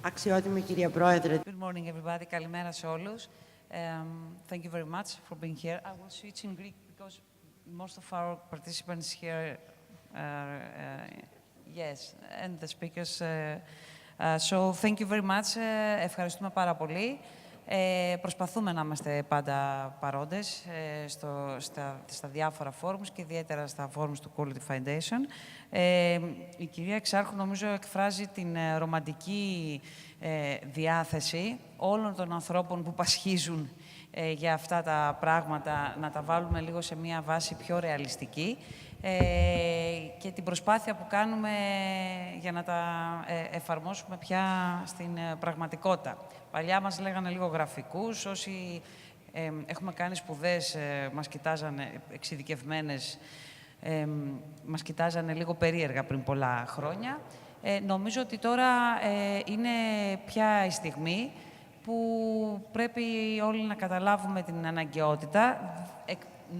Αξιότιμη κυρία Πρόεδρε. Good morning, everybody. Καλημέρα σε όλους. Thank you very much for being here. I will switch in Greek because most of our participants here are, yes, and the speakers. So thank you very much. Ευχαριστούμε πάρα πολύ. Προσπαθούμε να είμαστε πάντα παρόντες στα διάφορα φόρουμς και ιδιαίτερα στα φόρουμς του Quality Foundation. Η κυρία Εξάρχου νομίζω εκφράζει την ρομαντική διάθεση όλων των ανθρώπων που πασχίζουν για αυτά τα πράγματα, να τα βάλουμε λίγο σε μια βάση πιο ρεαλιστική και την προσπάθεια που κάνουμε για να τα εφαρμόσουμε πια στην πραγματικότητα. Παλιά μας λέγανε λίγο γραφικούς, όσοι έχουμε κάνει σπουδές μας κοιτάζανε εξειδικευμένες, μας κοιτάζανε λίγο περίεργα πριν πολλά χρόνια. Νομίζω ότι τώρα είναι πια η στιγμή που πρέπει όλοι να καταλάβουμε την αναγκαιότητα.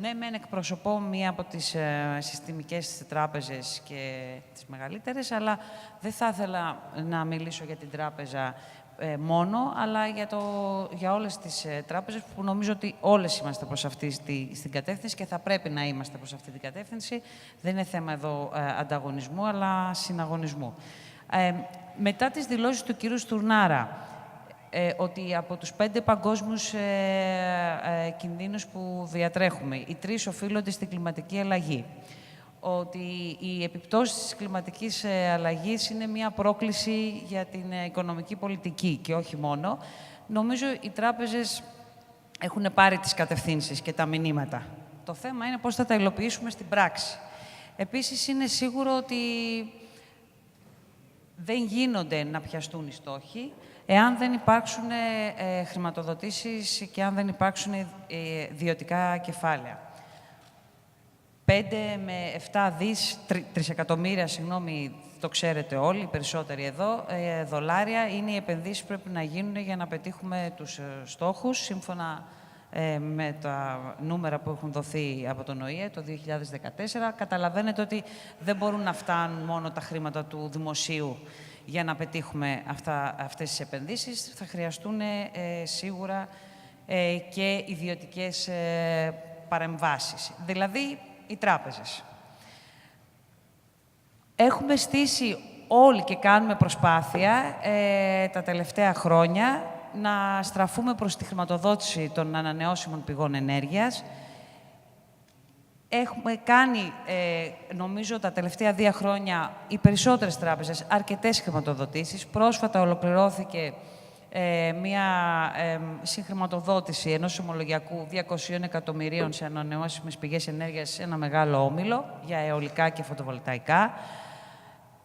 Ναι, μεν εκπροσωπώ μία από τις συστημικές τράπεζες και τις μεγαλύτερες, αλλά δεν θα ήθελα να μιλήσω για την τράπεζα μόνο, αλλά για όλες τις τράπεζες που νομίζω ότι όλες είμαστε προς αυτή την κατεύθυνση και θα πρέπει να είμαστε προς αυτή την κατεύθυνση. Δεν είναι θέμα εδώ ανταγωνισμού, αλλά συναγωνισμού. Μετά τις δηλώσεις του κυρίου Στουρνάρα, ότι από τους 5 παγκόσμιους κινδύνους που διατρέχουμε, οι 3 οφείλονται στην κλιματική αλλαγή, ότι οι επιπτώσεις της κλιματικής αλλαγής είναι μια πρόκληση για την οικονομική πολιτική και όχι μόνο, νομίζω οι τράπεζες έχουν πάρει τις κατευθύνσεις και τα μηνύματα. Το θέμα είναι πώς θα τα υλοποιήσουμε στην πράξη. Επίσης, είναι σίγουρο ότι δεν γίνονται να πιαστούν οι στόχοι εάν δεν υπάρξουν χρηματοδοτήσεις και αν δεν υπάρξουν ιδιωτικά κεφάλαια. 5 με 7 τρισεκατομμύρια, συγγνώμη, το ξέρετε όλοι, οι περισσότεροι εδώ, δολάρια είναι οι επενδύσεις που πρέπει να γίνουν για να πετύχουμε τους στόχους, σύμφωνα με τα νούμερα που έχουν δοθεί από τον ΟΗΕ το 2014. Καταλαβαίνετε ότι δεν μπορούν να φτάνουν μόνο τα χρήματα του δημοσίου για να πετύχουμε αυτές τις επενδύσεις. Θα χρειαστούν σίγουρα και ιδιωτικές παρεμβάσεις, δηλαδή οι τράπεζες. Έχουμε στήσει όλοι και κάνουμε προσπάθεια τα τελευταία χρόνια να στραφούμε προς τη χρηματοδότηση των ανανεώσιμων πηγών ενέργειας. Έχουμε κάνει, νομίζω, τα τελευταία 2 χρόνια οι περισσότερες τράπεζες αρκετές χρηματοδοτήσεις. Πρόσφατα ολοκληρώθηκε μια συγχρηματοδότηση ενός ομολογιακού 200 εκατομμυρίων σε ανανεώσιμες πηγές ενέργειας σε ένα μεγάλο όμιλο για αιωλικά και φωτοβολταϊκά.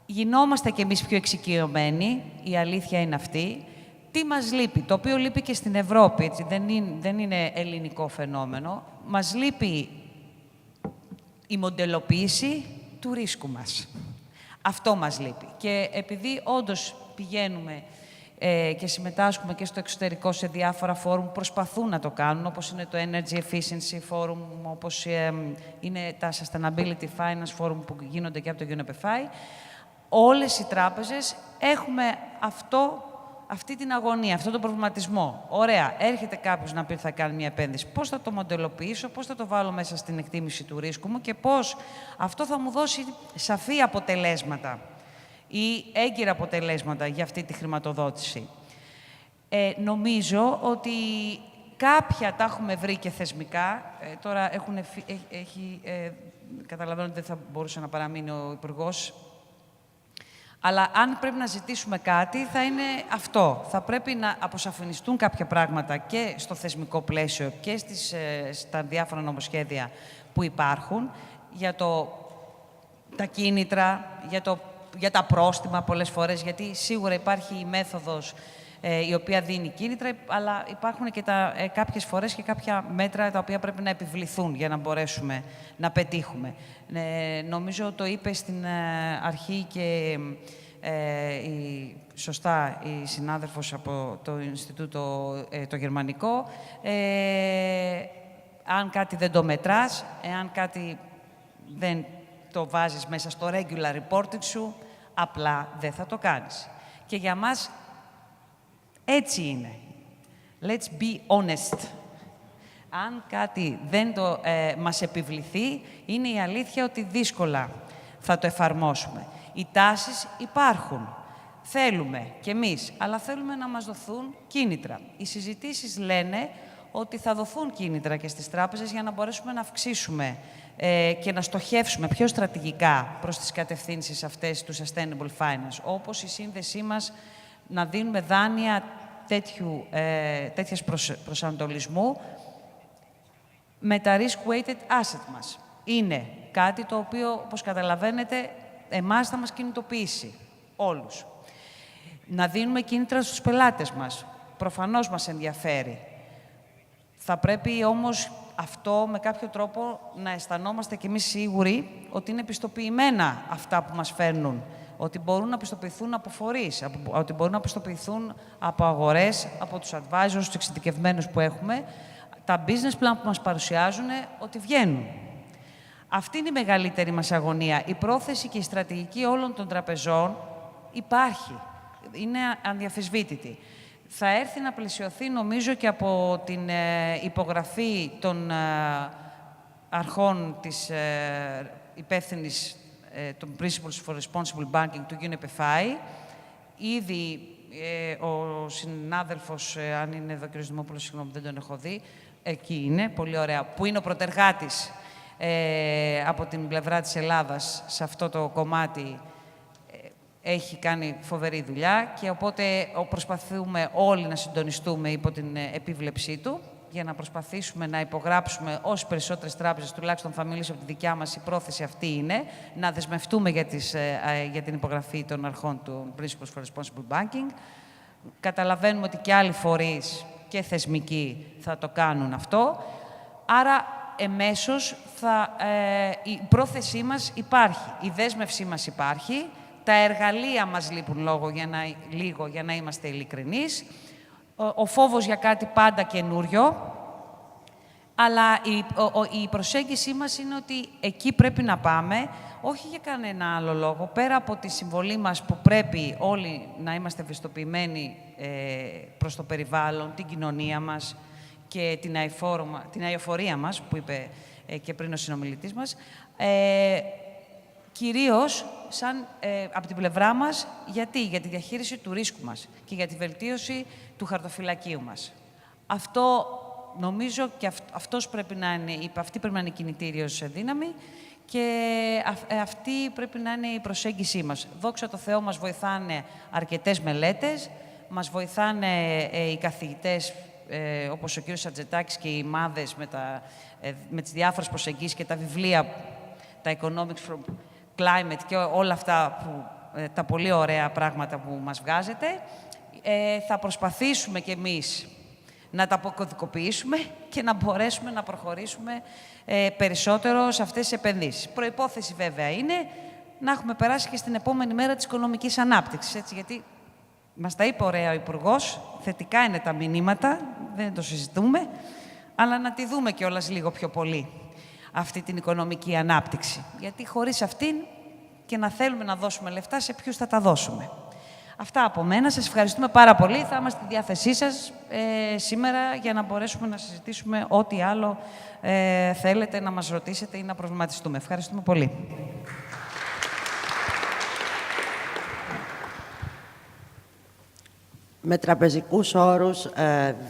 Γινόμαστε κι εμείς πιο εξοικειωμένοι, η αλήθεια είναι αυτή. Τι μας λείπει, το οποίο λείπει και στην Ευρώπη, έτσι, δεν είναι ελληνικό φαινόμενο. Μας λείπει η μοντελοποίηση του ρίσκου μας. Αυτό μας λείπει. Και επειδή όντως πηγαίνουμε και συμμετάσχουμε και στο εξωτερικό σε διάφορα φόρουμ που προσπαθούν να το κάνουν, όπως είναι το Energy Efficiency Forum, όπως είναι τα Sustainability Finance Forum που γίνονται και από το UNEP-FI, όλες οι τράπεζες έχουμε αυτή την αγωνία, αυτόν τον προβληματισμό. Ωραία, έρχεται κάποιος να πει ότι θα κάνει μια επένδυση. Πώς θα το μοντελοποιήσω, πώς θα το βάλω μέσα στην εκτίμηση του ρίσκου μου και πώς αυτό θα μου δώσει σαφή αποτελέσματα ή έγκυρα αποτελέσματα για αυτή τη χρηματοδότηση. Νομίζω ότι κάποια τα έχουμε βρει και θεσμικά. Τώρα καταλαβαίνω ότι δεν θα μπορούσε να παραμείνει ο Υπουργός. Αλλά αν πρέπει να ζητήσουμε κάτι, θα είναι αυτό. Θα πρέπει να αποσαφινιστούν κάποια πράγματα και στο θεσμικό πλαίσιο και στα διάφορα νομοσχέδια που υπάρχουν για τα κίνητρα, για τα πρόστιμα πολλές φορές, γιατί σίγουρα υπάρχει η μέθοδος η οποία δίνει κίνητρα, αλλά υπάρχουν και κάποιες φορές και κάποια μέτρα τα οποία πρέπει να επιβληθούν για να μπορέσουμε να πετύχουμε. Νομίζω το είπε στην αρχή και σωστά η συνάδελφος από το Ινστιτούτο το Γερμανικό. Αν κάτι δεν το μετράς, εάν κάτι δεν το βάζεις μέσα στο regular reporting σου, απλά δεν θα το κάνεις. Και για μας Έτσι είναι. Let's be honest. Αν κάτι δεν μας επιβληθεί, είναι η αλήθεια ότι δύσκολα θα το εφαρμόσουμε. Οι τάσεις υπάρχουν. Θέλουμε κι εμείς, αλλά θέλουμε να μας δοθούν κίνητρα. Οι συζητήσεις λένε ότι θα δοθούν κίνητρα και στις τράπεζες για να μπορέσουμε να αυξήσουμε και να στοχεύσουμε πιο στρατηγικά προς τις κατευθύνσεις αυτές του sustainable finance, όπως η σύνδεσή μας να δίνουμε δάνεια τέτοιας προσανατολισμού με τα risk-weighted asset μας. Είναι κάτι το οποίο, όπως καταλαβαίνετε, εμάς θα μας κινητοποιήσει όλους. Να δίνουμε κίνητρα στους πελάτες μας. Προφανώς μας ενδιαφέρει. Θα πρέπει όμως αυτό με κάποιο τρόπο να αισθανόμαστε κι εμείς σίγουροι ότι είναι πιστοποιημένα αυτά που μας φέρνουν. Ότι μπορούν να πιστοποιηθούν από φορείς, ότι μπορούν να πιστοποιηθούν από αγορές, από τους advisors, τους εξειδικευμένους που έχουμε, τα business plan που μας παρουσιάζουν ότι βγαίνουν. Αυτή είναι η μεγαλύτερη μας αγωνία. Η πρόθεση και η στρατηγική όλων των τραπεζών υπάρχει. Είναι αδιαφεσβήτητη. Θα έρθει να πλαισιωθεί, νομίζω, και από την υπογραφή των αρχών της υπεύθυνης των Principles for Responsible Banking του UNEP-FI. Ήδη ο συνάδελφος, αν είναι εδώ, κ. Δημόπουλος, συγγνώμη, δεν τον έχω δει, εκεί είναι, πολύ ωραία, που είναι ο πρωτεργάτης από την πλευρά της Ελλάδας σε αυτό το κομμάτι, έχει κάνει φοβερή δουλειά και οπότε προσπαθούμε όλοι να συντονιστούμε υπό την επίβλεψή του για να προσπαθήσουμε να υπογράψουμε όσες περισσότερες τράπεζες, τουλάχιστον θα μιλήσω από τη δικιά μας, η πρόθεση αυτή είναι, να δεσμευτούμε για την υπογραφή των αρχών του Principles for Responsible Banking. Καταλαβαίνουμε ότι και άλλοι φορείς και θεσμικοί θα το κάνουν αυτό. Άρα, εμέσως, η πρόθεσή μας υπάρχει, η δέσμευσή μας υπάρχει, τα εργαλεία μας λείπουν λίγο για να είμαστε ειλικρινείς, ο φόβος για κάτι πάντα καινούριο, αλλά η προσέγγιση μας είναι ότι εκεί πρέπει να πάμε, όχι για κανένα άλλο λόγο, πέρα από τη συμβολή μας που πρέπει όλοι να είμαστε ευαισθητοποιημένοι προς το περιβάλλον, την κοινωνία μας και την αειοφορία μας, που είπε και πριν ο συνομιλητής μας, κυρίως από την πλευρά μας, για τη διαχείριση του ρίσκου μας και για τη βελτίωση του χαρτοφυλακίου μας. Αυτό νομίζω και αυτή πρέπει να είναι η κινητήριος δύναμη και αυτή πρέπει να είναι η προσέγγιση μας. Δόξα τω Θεώ, μας βοηθάνε αρκετές μελέτες, μας βοηθάνε οι καθηγητές όπως ο κύριος Ατζετάκης και οι μάδες με τις διάφορες προσεγγίσεις και τα βιβλία, τα Economics from Climate και όλα αυτά, τα πολύ ωραία πράγματα που μας βγάζετε. Θα προσπαθήσουμε κι εμείς να τα αποκωδικοποιήσουμε και να μπορέσουμε να προχωρήσουμε περισσότερο σε αυτές τις επενδύσεις. Προϋπόθεση βέβαια είναι να έχουμε περάσει και στην επόμενη μέρα της οικονομικής ανάπτυξης, έτσι, γιατί μας τα είπε ωραία ο Υπουργός, θετικά είναι τα μηνύματα, δεν το συζητούμε, αλλά να τη δούμε κιόλας λίγο πιο πολύ αυτή την οικονομική ανάπτυξη. Γιατί χωρίς αυτήν και να θέλουμε να δώσουμε λεφτά, σε ποιους θα τα δώσουμε. Αυτά από μένα. Σας ευχαριστούμε πάρα πολύ. Θα είμαστε στη διάθεσή σας σήμερα για να μπορέσουμε να συζητήσουμε ό,τι άλλο θέλετε να μας ρωτήσετε ή να προβληματιστούμε. Ευχαριστούμε πολύ. Με τραπεζικούς όρους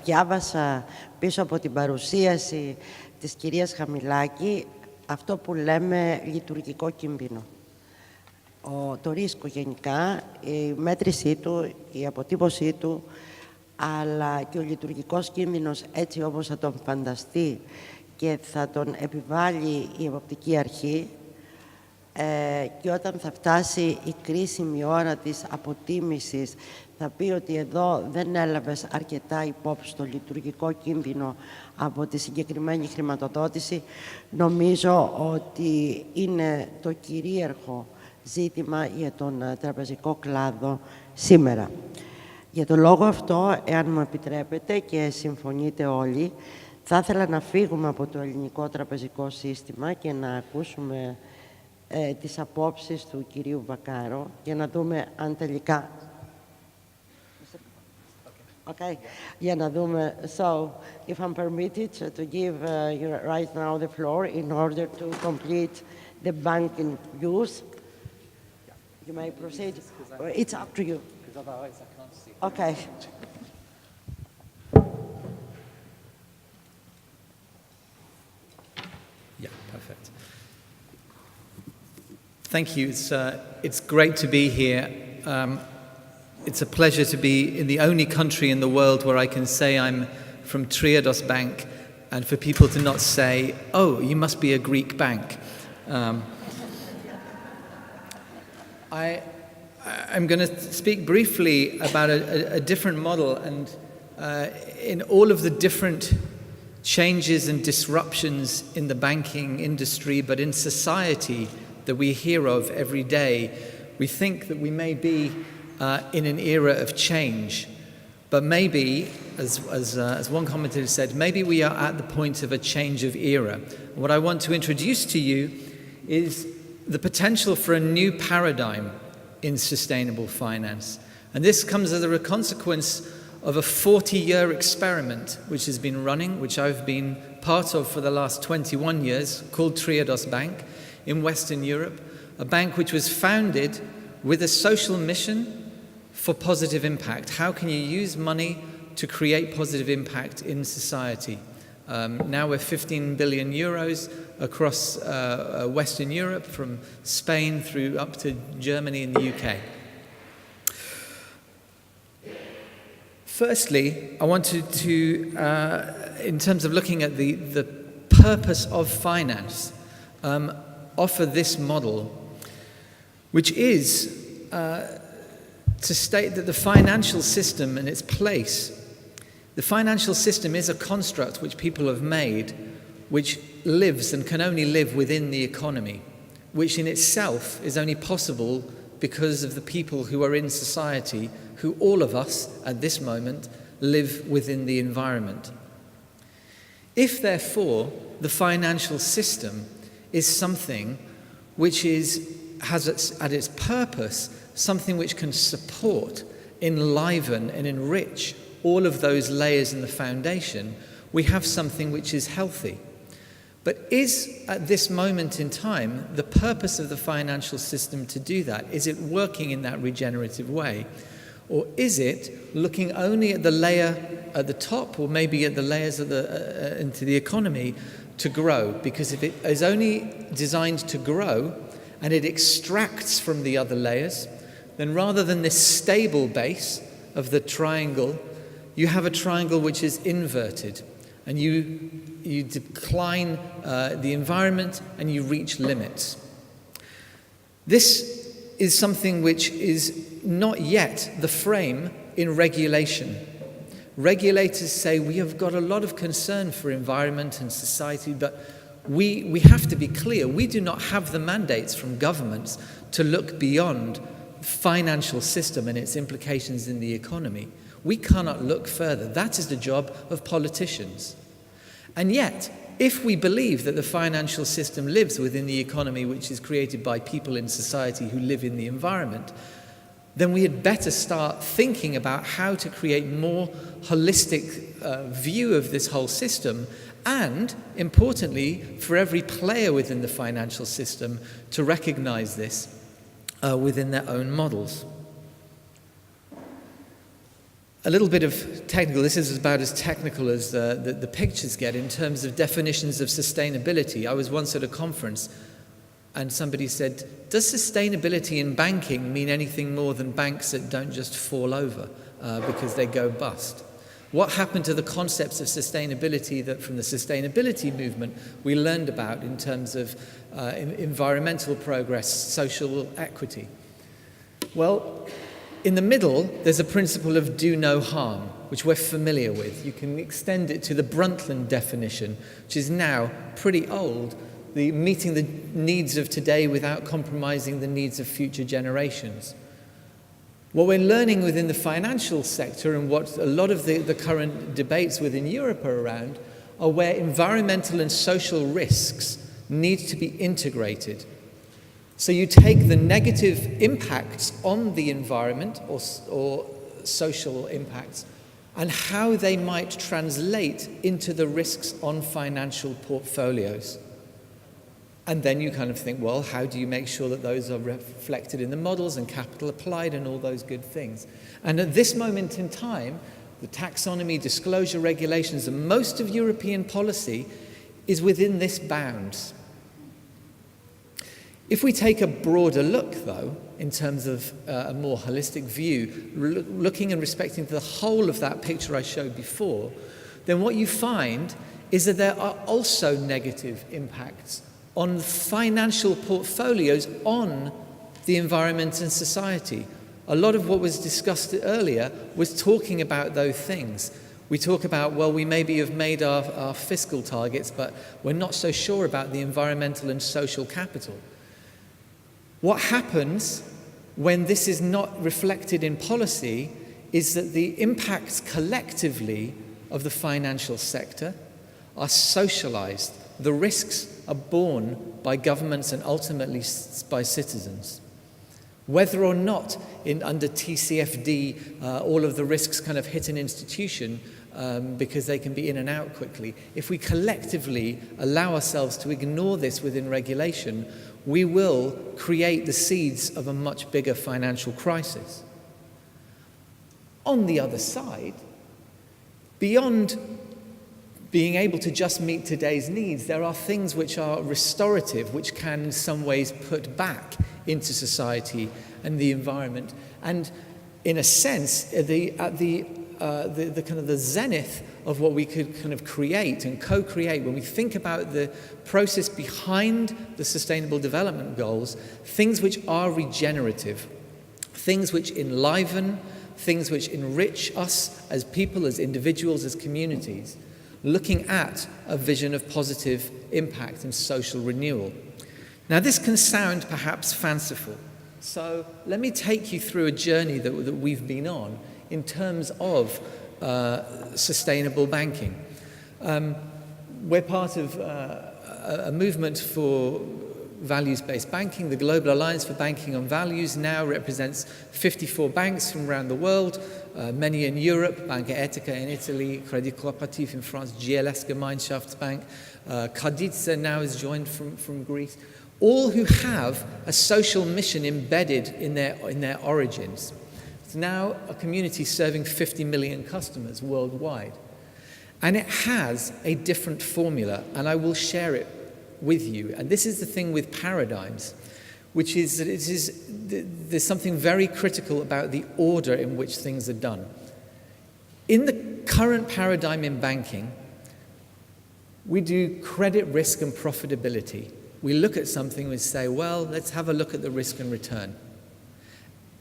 διάβασα πίσω από την παρουσίαση της κυρίας Χαμηλάκη αυτό που λέμε λειτουργικό κίνδυνο. Το ρίσκο γενικά, η μέτρησή του, η αποτύπωσή του, αλλά και ο λειτουργικός κίνδυνος έτσι όπως θα τον φανταστεί και θα τον επιβάλλει η εποπτική αρχή και όταν θα φτάσει η κρίσιμη ώρα της αποτίμησης θα πει ότι εδώ δεν έλαβες αρκετά υπόψη το λειτουργικό κίνδυνο από τη συγκεκριμένη χρηματοδότηση. Νομίζω ότι είναι το κυρίαρχο ζήτημα για τον τραπεζικό κλάδο σήμερα. Για τον λόγο αυτό, εάν μου επιτρέπετε και συμφωνείτε όλοι, θα ήθελα να φύγουμε από το ελληνικό τραπεζικό σύστημα και να ακούσουμε τις απόψεις του κυρίου Βακάρο για να δούμε αν τελικά... Okay, για να δούμε. So, if I'm permitted to give you right now the floor in order to complete the banking use, you may proceed. It's up to you. Because otherwise I can't see. Okay. Yeah, perfect. Thank you. It's great to be here. It's a pleasure to be in the only country in the world where I can say I'm from Triodos Bank, and for people to not say, "Oh, you must be a Greek bank." I'm going to speak briefly about a different model, and in all of the different changes and disruptions in the banking industry, but in society that we hear of every day, we think that we may be in an era of change. But maybe, as one commentator said, maybe we are at the point of a change of era. What I want to introduce to you is the potential for a new paradigm in sustainable finance. And this comes as a consequence of a 40-year experiment which has been running, which I've been part of for the last 21 years, called Triodos Bank in Western Europe, a bank which was founded with a social mission for positive impact. How can you use money to create positive impact in society? Now we're 15 billion euros across Western Europe, from Spain through up to Germany and the UK. Firstly, I wanted to, in terms of looking at the purpose of finance, offer this model, which is to state that the financial system and its place, the financial system is a construct which people have made, which lives and can only live within the economy, which in itself is only possible because of the people who are in society, who all of us at this moment live within the environment. If therefore the financial system is something which has at its purpose something which can support, enliven and enrich all of those layers in the foundation, we have something which is healthy. But is, at this moment in time, the purpose of the financial system to do that? Is it working in that regenerative way? Or is it looking only at the layer at the top, or maybe at the layers of into the economy to grow? Because if it is only designed to grow and it extracts from the other layers, then rather than this stable base of the triangle, you have a triangle which is inverted, and you decline the environment and you reach limits. This is something which is not yet the frame in regulation. Regulators say we have got a lot of concern for environment and society, but we have to be clear. We do not have the mandates from governments to look beyond the financial system and its implications in the economy. We cannot look further. That is the job of politicians. And yet, if we believe that the financial system lives within the economy which is created by people in society who live in the environment, then we had better start thinking about how to create more holistic view of this whole system, and, importantly, for every player within the financial system to recognize this within their own models. A little bit of technical, this is about as technical as the pictures get in terms of definitions of sustainability. I was once at a conference and somebody said, does sustainability in banking mean anything more than banks that don't just fall over because they go bust? What happened to the concepts of sustainability that from the sustainability movement we learned about in terms of environmental progress, social equity? Well, in the middle, there's a principle of do no harm, which we're familiar with. You can extend it to the Brundtland definition, which is now pretty old, meeting the needs of today without compromising the needs of future generations. What we're learning within the financial sector, and what a lot of the current debates within Europe are around, are where environmental and social risks need to be integrated. So you take the negative impacts on the environment or social impacts and how they might translate into the risks on financial portfolios. And then you kind of think, well, how do you make sure that those are reflected in the models and capital applied and all those good things? And at this moment in time, the taxonomy, disclosure regulations, and most of European policy is within this bounds. If we take a broader look, though, in terms of a more holistic view, looking and respecting the whole of that picture I showed before, then what you find is that there are also negative impacts on financial portfolios on the environment and society. A lot of what was discussed earlier was talking about those things. We talk about, well, we maybe have made our fiscal targets, but we're not so sure about the environmental and social capital. What happens when this is not reflected in policy is that the impacts collectively of the financial sector are socialized. The risks are borne by governments and ultimately by citizens. Whether or not under TCFD all of the risks kind of hit an institution because they can be in and out quickly, if we collectively allow ourselves to ignore this within regulation, we will create the seeds of a much bigger financial crisis. On the other side, beyond being able to just meet today's needs, there are things which are restorative, which can in some ways put back into society and the environment. And in a sense, at the kind of the zenith of what we could kind of create and co-create, when we think about the process behind the Sustainable Development Goals, things which are regenerative, things which enliven, things which enrich us as people, as individuals, as communities, looking at a vision of positive impact and social renewal. Now, this can sound perhaps fanciful, so let me take you through a journey that we've been on in terms of sustainable banking. We're part of a movement for values-based banking. The Global Alliance for Banking on Values now represents 54 banks from around the world, many in Europe, Banca Etica in Italy, Crédit Coopératif in France, GLS Gemeinschaftsbank, Kadiza now is joined from Greece, all who have a social mission embedded in their origins. It's now a community serving 50 million customers worldwide. And it has a different formula, and I will share it with you. And this is the thing with paradigms, which is that there's something very critical about the order in which things are done. In the current paradigm in banking, we do credit risk and profitability. We look at something and we say, well, let's have a look at the risk and return.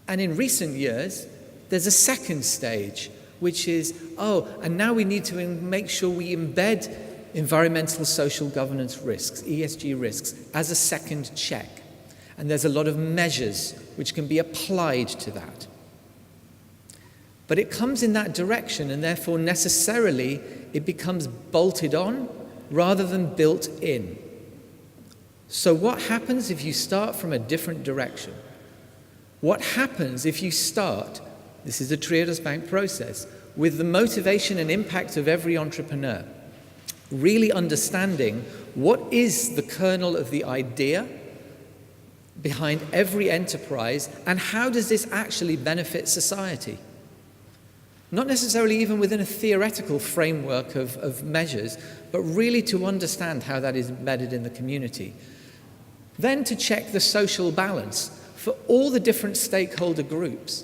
And in recent years, there's a second stage, which is, and now we need to make sure we embed environmental social governance risks, ESG risks, as a second check. And there's a lot of measures which can be applied to that. But it comes in that direction, and therefore necessarily it becomes bolted on rather than built in. So what happens if you start from a different direction? What happens if you start, this is the Triodos Bank process, with the motivation and impact of every entrepreneur, really understanding what is the kernel of the idea behind every enterprise and how does this actually benefit society? Not necessarily even within a theoretical framework of measures, but really to understand how that is embedded in the community. Then to check the social balance for all the different stakeholder groups.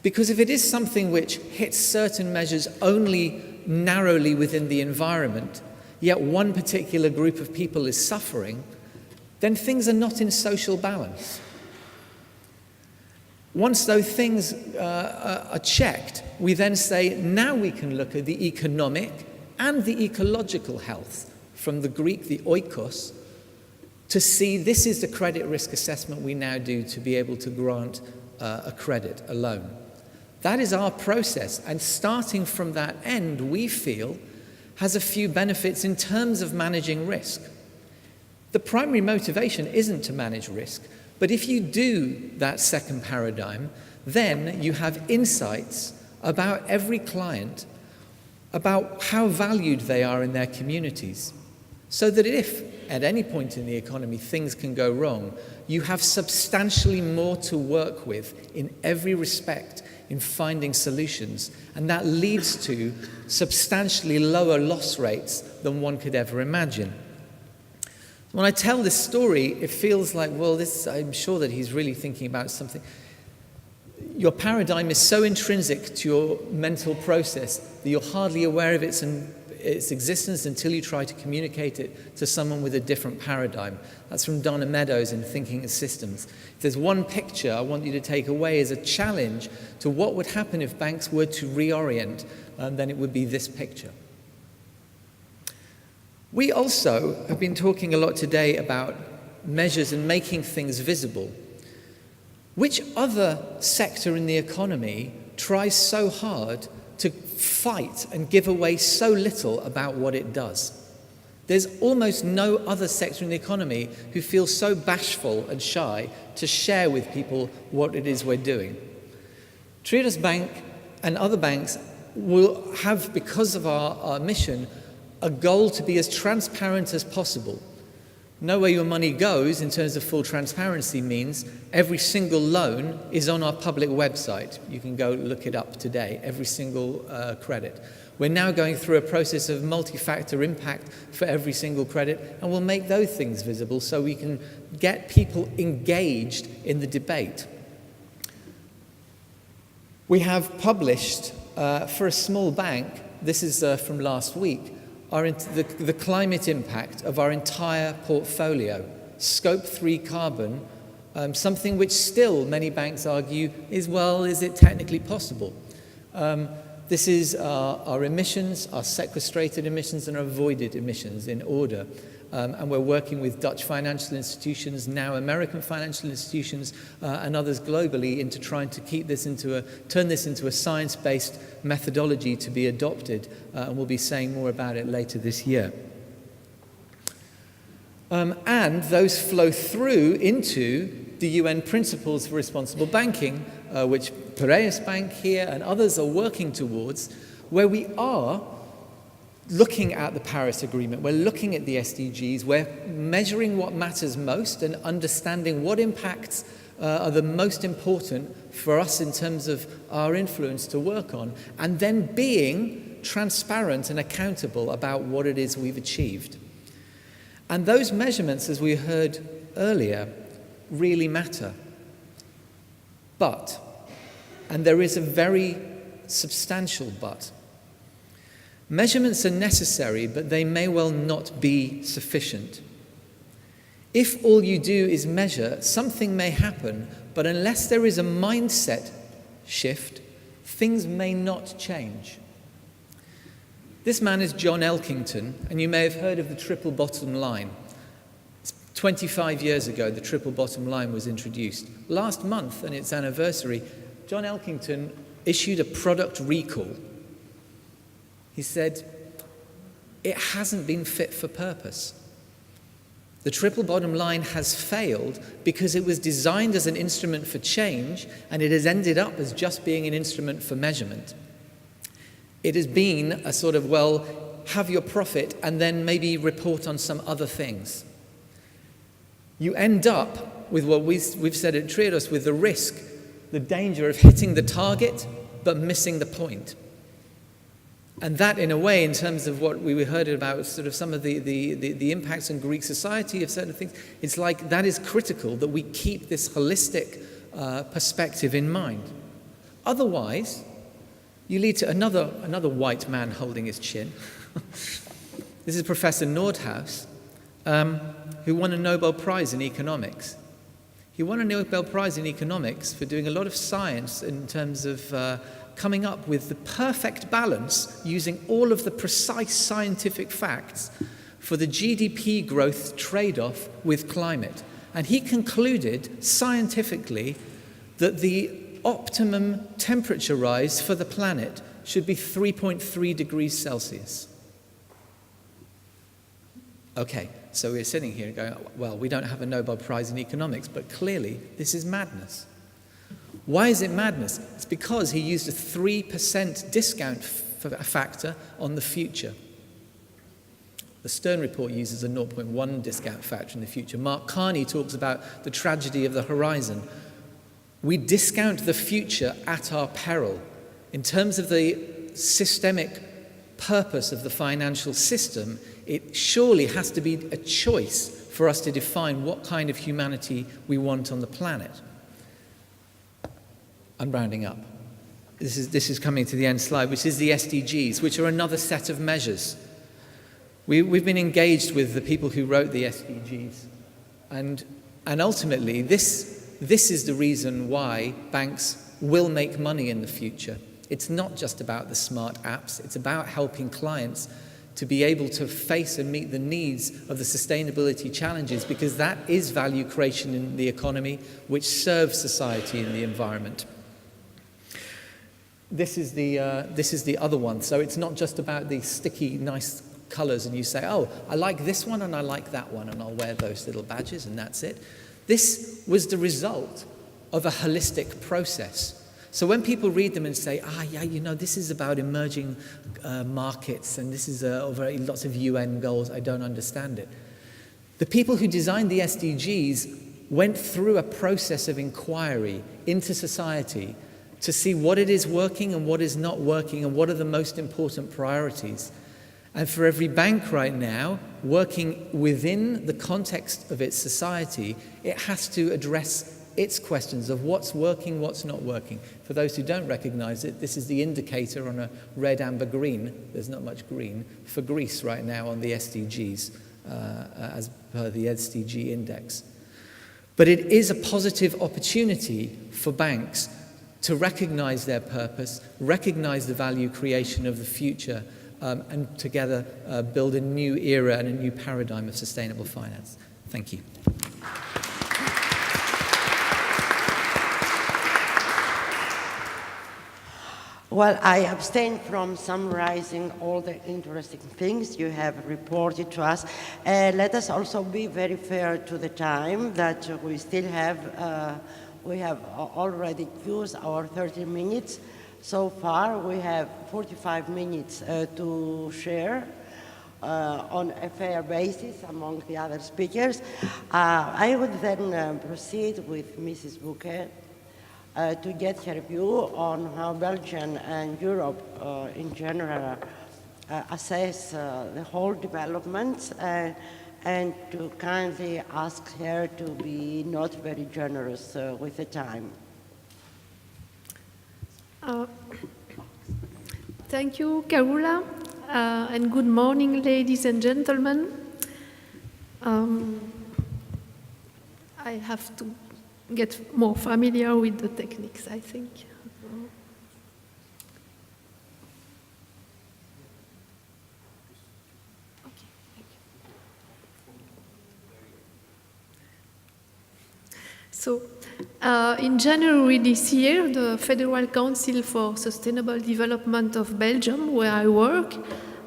Because if it is something which hits certain measures only narrowly within the environment, yet one particular group of people is suffering, then things are not in social balance. Once those things are checked, we then say, now we can look at the economic and the ecological health, from the Greek, the oikos, to see this is the credit risk assessment we now do to be able to grant a credit, a loan. That is our process, and starting from that end, we feel, has a few benefits in terms of managing risk. The primary motivation isn't to manage risk, but if you do that second paradigm, then you have insights about every client, about how valued they are in their communities, so that if at any point in the economy things can go wrong, you have substantially more to work with in every respect in finding solutions, and that leads to substantially lower loss rates than one could ever imagine. When I tell this story, it feels like, well, I'm sure that he's really thinking about something. Your paradigm is so intrinsic to your mental process that you're hardly aware of its existence until you try to communicate it to someone with a different paradigm. That's from Donna Meadows in Thinking in Systems. If there's one picture I want you to take away as a challenge to what would happen if banks were to reorient, then it would be this picture. We also have been talking a lot today about measures and making things visible. Which other sector in the economy tries so hard to fight and give away so little about what it does? There's almost no other sector in the economy who feels so bashful and shy to share with people what it is we're doing. Triodos Bank and other banks will have, because of our mission, a goal to be as transparent as possible. Know where your money goes in terms of full transparency means every single loan is on our public website. You can go look it up today, every single credit. We're now going through a process of multi-factor impact for every single credit, and we'll make those things visible so we can get people engaged in the debate. We have published, for a small bank, this is from last week, the climate impact of our entire portfolio, Scope 3 carbon, something which still many banks argue is it technically possible? This is our emissions, our sequestrated emissions and our avoided emissions in order. And we're working with Dutch financial institutions, now American financial institutions, and others globally into trying to turn this into a science-based methodology to be adopted, and we'll be saying more about it later this year. And those flow through into the UN Principles for Responsible Banking, which Piraeus Bank here and others are working towards, where we are looking at the Paris Agreement, we're looking at the SDGs, we're measuring what matters most and understanding what impacts are the most important for us in terms of our influence to work on, and then being transparent and accountable about what it is we've achieved. And those measurements, as we heard earlier, really matter. But, and there is a very substantial but, measurements are necessary, but they may well not be sufficient. If all you do is measure, something may happen, but unless there is a mindset shift, things may not change. This man is John Elkington, and you may have heard of the triple bottom line. 25 years ago, the triple bottom line was introduced. Last month, on its anniversary, John Elkington issued a product recall. He said, it hasn't been fit for purpose. The triple bottom line has failed because it was designed as an instrument for change, and it has ended up as just being an instrument for measurement. It has been a sort of, have your profit and then maybe report on some other things. You end up with what we've said at Triodos, with the risk, the danger of hitting the target but missing the point. And that, in a way, in terms of what we heard about sort of some of the impacts on Greek society of certain things, it's like that is critical that we keep this holistic perspective in mind. Otherwise, you lead to another white man holding his chin. This is Professor Nordhaus, who won a Nobel Prize in economics. He won a Nobel Prize in economics for doing a lot of science in terms of coming up with the perfect balance, using all of the precise scientific facts for the GDP growth trade-off with climate. And he concluded scientifically that the optimum temperature rise for the planet should be 3.3 degrees Celsius. Okay, so we're sitting here going, we don't have a Nobel Prize in economics, but clearly this is madness. Why is it madness? It's because he used a 3% discount factor on the future. The Stern report uses a 0.1 discount factor in the future. Mark Carney talks about the tragedy of the horizon. We discount the future at our peril. In terms of the systemic purpose of the financial system, it surely has to be a choice for us to define what kind of humanity we want on the planet. I'm rounding up. This is coming to the end slide, which is the SDGs, which are another set of measures. We've been engaged with the people who wrote the SDGs, and ultimately this is the reason why banks will make money in the future. It's not just about the smart apps, it's about helping clients to be able to face and meet the needs of the sustainability challenges, because that is value creation in the economy, which serves society and the environment. This is the other one. So it's not just about the sticky, nice colors and you say, oh, I like this one and I like that one and I'll wear those little badges and that's it. This was the result of a holistic process. So when people read them and say, yeah, this is about emerging markets and this is over lots of UN goals, I don't understand it. The people who designed the SDGs went through a process of inquiry into society to see what it is working and what is not working and what are the most important priorities. And for every bank right now, working within the context of its society, it has to address its questions of what's working, what's not working. For those who don't recognize it, this is the indicator on a red, amber, green, there's not much green, for Greece right now on the SDGs, as per the SDG index. But it is a positive opportunity for banks to recognize their purpose, recognize the value creation of the future, and together build a new era and a new paradigm of sustainable finance. Thank you. Well, I abstain from summarizing all the interesting things you have reported to us. Let us also be very fair to the time that we still have. We have already used our 30 minutes. So far, we have 45 minutes to share on a fair basis among the other speakers. I would then proceed with Mrs. Bouquet to get her view on how Belgium and Europe in general assess the whole development and to kindly ask her to be not very generous with the time. Thank you, Carola, and good morning, ladies and gentlemen. I have to get more familiar with the techniques, I think. So, in January this year, the Federal Council for Sustainable Development of Belgium, where I work,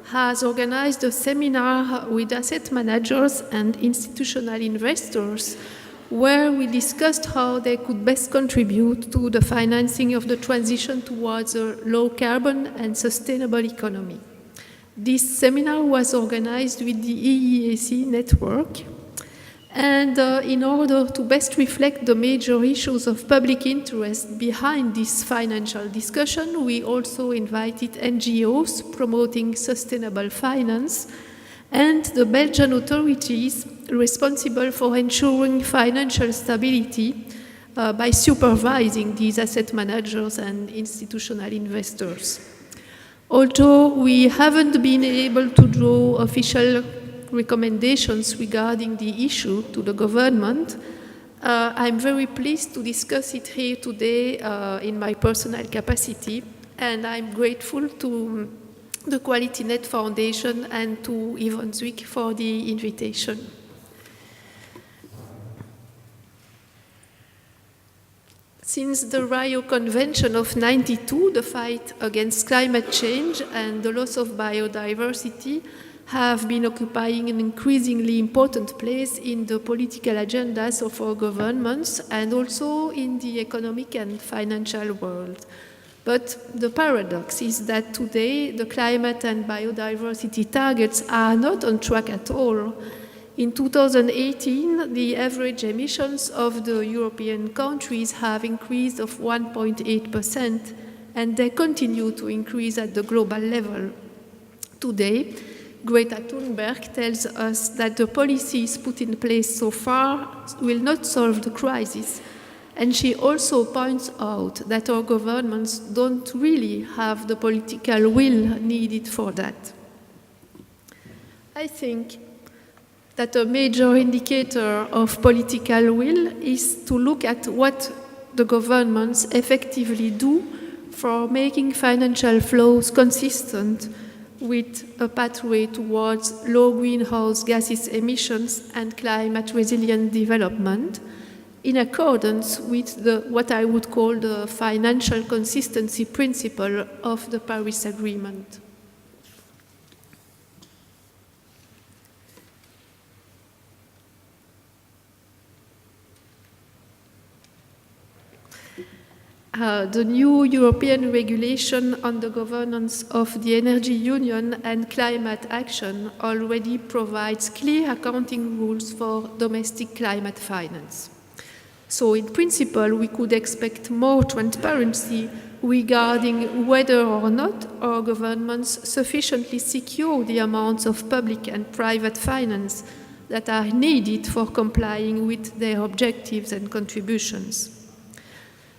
has organized a seminar with asset managers and institutional investors where we discussed how they could best contribute to the financing of the transition towards a low-carbon and sustainable economy. This seminar was organized with the EEAC network, and in order to best reflect the major issues of public interest behind this financial discussion, we also invited NGOs promoting sustainable finance and the Belgian authorities responsible for ensuring financial stability by supervising these asset managers and institutional investors. Although we haven't been able to draw official recommendations regarding the issue to the government, I'm very pleased to discuss it here today in my personal capacity, and I'm grateful to the QualityNet Foundation and to Yvonne Zwick for the invitation. Since the Rio Convention of '92, the fight against climate change and the loss of biodiversity have been occupying an increasingly important place in the political agendas of our governments and also in the economic and financial world. But the paradox is that today the climate and biodiversity targets are not on track at all. In 2018, the average emissions of the European countries have increased of 1.8%, and they continue to increase at the global level. Today, Greta Thunberg tells us that the policies put in place so far will not solve the crisis. And she also points out that our governments don't really have the political will needed for that. I think that a major indicator of political will is to look at what the governments effectively do for making financial flows consistent with a pathway towards low greenhouse gases emissions and climate-resilient development, in accordance with what I would call the financial consistency principle of the Paris Agreement. The new European regulation on the governance of the Energy Union and climate action already provides clear accounting rules for domestic climate finance. So in principle, we could expect more transparency regarding whether or not our governments sufficiently secure the amounts of public and private finance that are needed for complying with their objectives and contributions.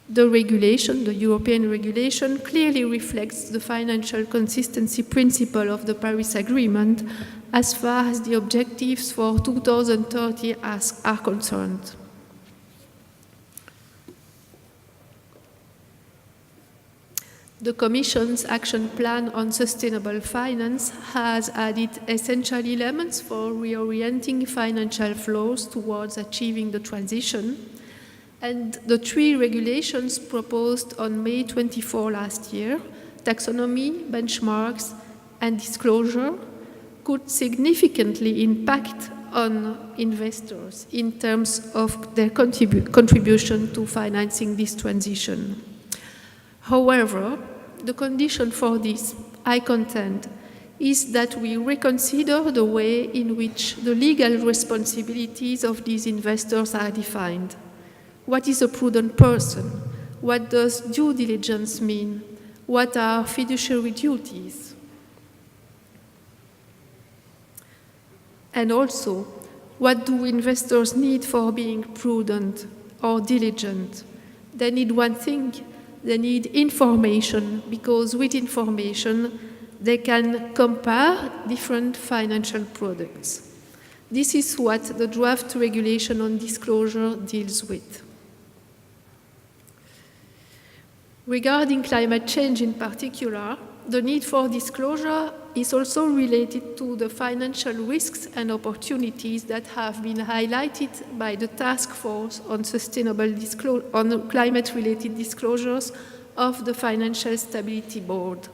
The regulation, the European regulation, clearly reflects the financial consistency principle of the Paris Agreement as far as the objectives for 2030 are concerned. The Commission's Action Plan on Sustainable Finance has added essential elements for reorienting financial flows towards achieving the transition, and the 3 regulations proposed on May 24 last year, taxonomy, benchmarks, and disclosure, could significantly impact on investors in terms of their contribution to financing this transition. However, the condition for this, I contend, is that we reconsider the way in which the legal responsibilities of these investors are defined. What is a prudent person? What does due diligence mean? What are fiduciary duties? And also, what do investors need for being prudent or diligent? They need one thing. They need information, because with information, they can compare different financial products. This is what the draft regulation on disclosure deals with. Regarding climate change in particular, the need for disclosure is also related to the financial risks and opportunities that have been highlighted by the Task Force on climate-related disclosures of the Financial Stability Board.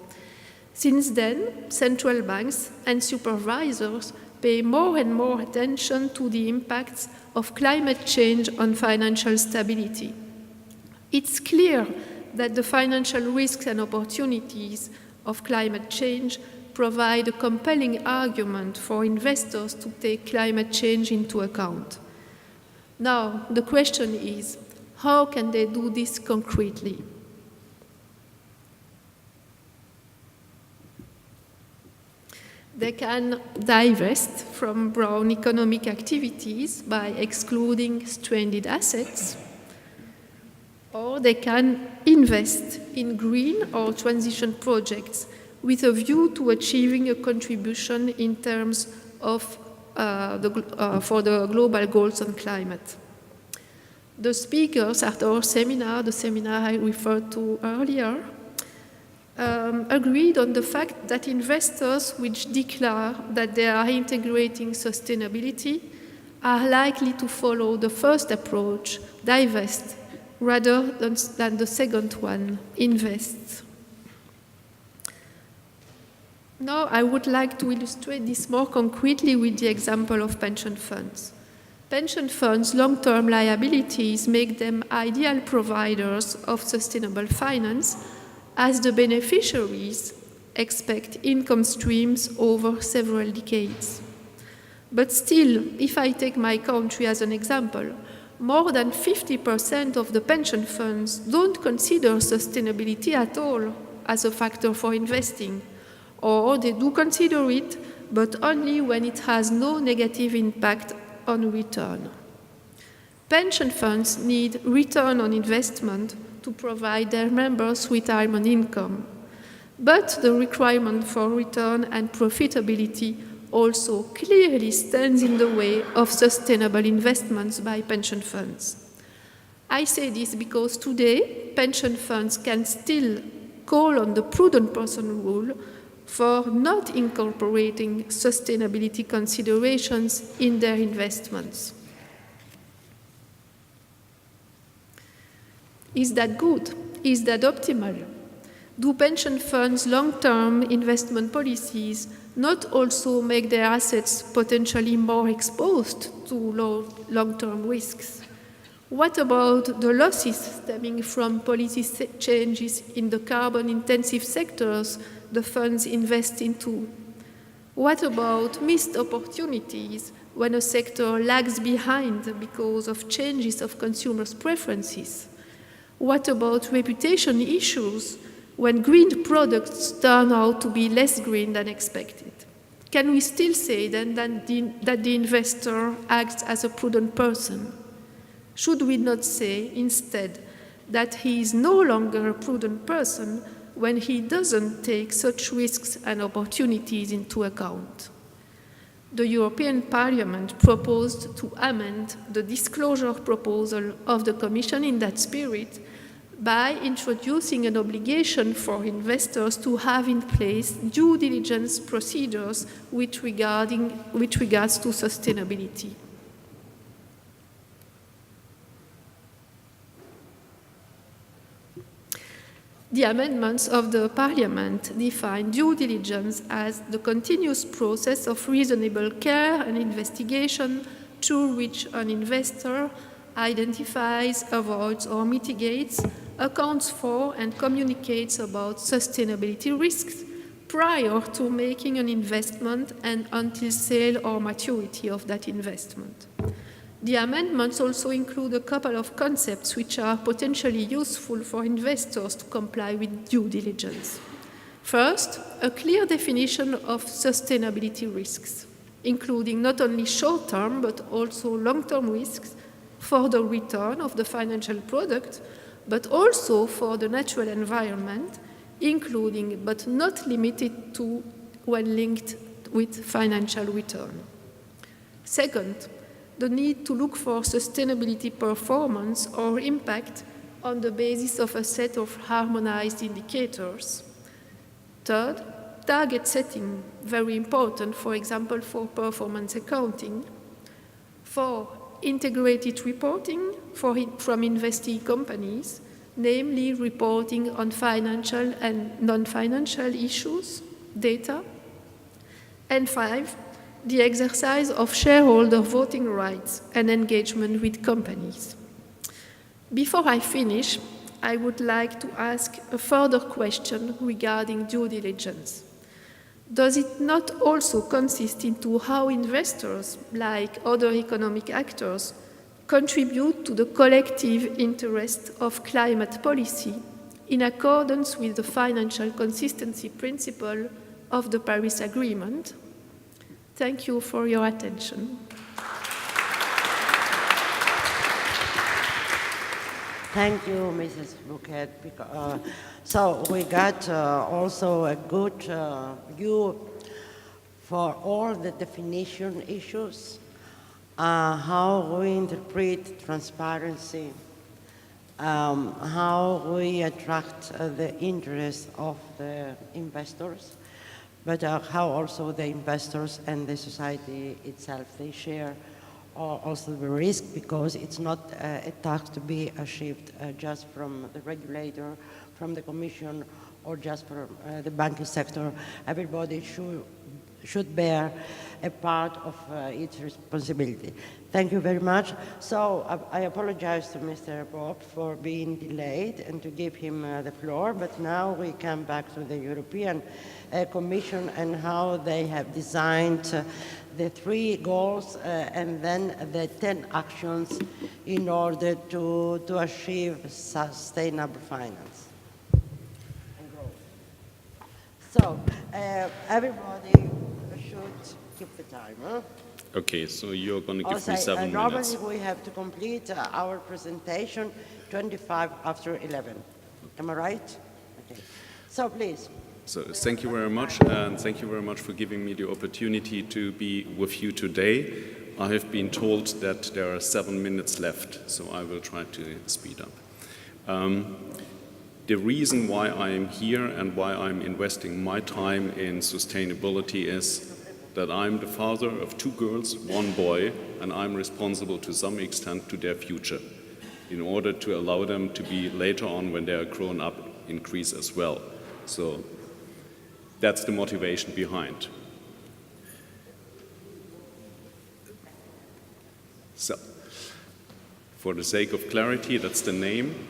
Since then, central banks and supervisors pay more and more attention to the impacts of climate change on financial stability. It's clear that the financial risks and opportunities of climate change provide a compelling argument for investors to take climate change into account. Now, the question is, how can they do this concretely? They can divest from brown economic activities by excluding stranded assets, or they can invest in green or transition projects with a view to achieving a contribution in terms of for the global goals on climate. The speakers at our seminar, the seminar I referred to earlier, agreed on the fact that investors which declare that they are integrating sustainability are likely to follow the first approach, divest, rather than the second one, invest. Now, I would like to illustrate this more concretely with the example of pension funds. Pension funds' long-term liabilities make them ideal providers of sustainable finance, as the beneficiaries expect income streams over several decades. But still, if I take my country as an example, more than 50% of the pension funds don't consider sustainability at all as a factor for investing, or they do consider it, but only when it has no negative impact on return. Pension funds need return on investment to provide their members retirement income, but the requirement for return and profitability also clearly stands in the way of sustainable investments by pension funds. I say this because today pension funds can still call on the prudent person rule for not incorporating sustainability considerations in their investments. Is that good? Is that optimal? Do pension funds' long-term investment policies not also make their assets potentially more exposed to long-term risks? What about the losses stemming from policy changes in the carbon-intensive sectors the funds invest into? What about missed opportunities when a sector lags behind because of changes of consumers' preferences? What about reputation issues when green products turn out to be less green than expected? Can we still say then that the investor acts as a prudent person? Should we not say instead that he is no longer a prudent person when he doesn't take such risks and opportunities into account? The European Parliament proposed to amend the disclosure proposal of the Commission in that spirit by introducing an obligation for investors to have in place due diligence procedures with regards to sustainability. The amendments of the Parliament define due diligence as the continuous process of reasonable care and investigation through which an investor identifies, avoids, or mitigates, accounts for, and communicates about sustainability risks prior to making an investment and until sale or maturity of that investment. The amendments also include a couple of concepts which are potentially useful for investors to comply with due diligence. First, a clear definition of sustainability risks, including not only short-term but also long-term risks for the return of the financial product, but also for the natural environment, including but not limited to when linked with financial return. Second, the need to look for sustainability performance or impact on the basis of a set of harmonized indicators. Third, target setting, very important, for example, for performance accounting. Four, integrated reporting from investee companies, namely reporting on financial and non-financial issues, data. And five, the exercise of shareholder voting rights and engagement with companies. Before I finish, I would like to ask a further question regarding due diligence. Does it not also consist into how investors, like other economic actors, contribute to the collective interest of climate policy in accordance with the financial consistency principle of the Paris Agreement? Thank you for your attention. Thank you, Mrs. Bouquet. So we got also a good view for all the definition issues, how we interpret transparency, how we attract the interest of the investors, but how also the investors and the society itself, they share also the risk, because it's not a task to be achieved just from the regulator, from the Commission, or just for the banking sector. Everybody should bear a part of its responsibility. Thank you very much. So I apologize to Mr. Bob for being delayed and to give him the floor, but now we come back to the European Commission and how they have designed the 3 goals and then the 10 actions in order to achieve sustainable finance and growth. So everybody should keep the time. Huh? Okay, so you're going to give Also, me 7 minutes. normally we have to complete our presentation 25 after 11. Am I right? Okay. So please. So thank you very much, and thank you very much for giving me the opportunity to be with you today. I have been told that there are 7 minutes left, so I will try to speed up. The reason why I am here and why I'm investing my time in sustainability is that I'm the father of 2 girls, 1 boy, and I'm responsible to some extent to their future in order to allow them to be later on, when they are grown up, increase as well. So that's the motivation behind. So, for the sake of clarity, that's the name.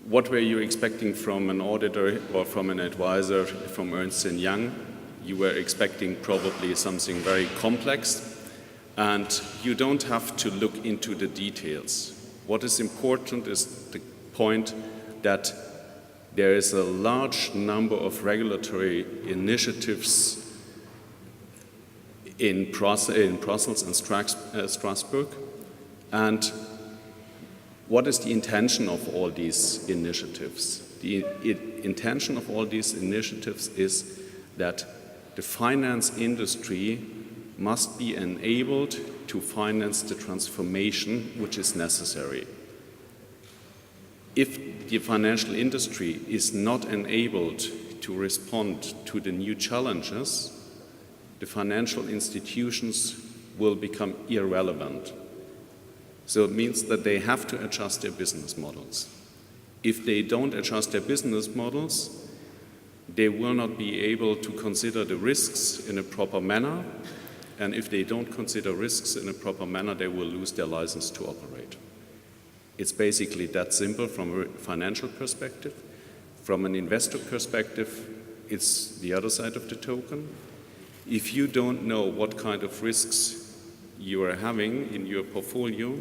What were you expecting from an auditor or from an advisor from Ernst & Young? You were expecting probably something very complex, and you don't have to look into the details. What is important is the point that there is a large number of regulatory initiatives in Brussels and Strasbourg, and what is the intention of all these initiatives? The intention of all these initiatives is that the finance industry must be enabled to finance the transformation which is necessary. If the financial industry is not enabled to respond to the new challenges, the financial institutions will become irrelevant. So it means that they have to adjust their business models. If they don't adjust their business models, they will not be able to consider the risks in a proper manner. And if they don't consider risks in a proper manner, they will lose their license to operate. It's basically that simple from a financial perspective. From an investor perspective, it's the other side of the token. If you don't know what kind of risks you are having in your portfolio,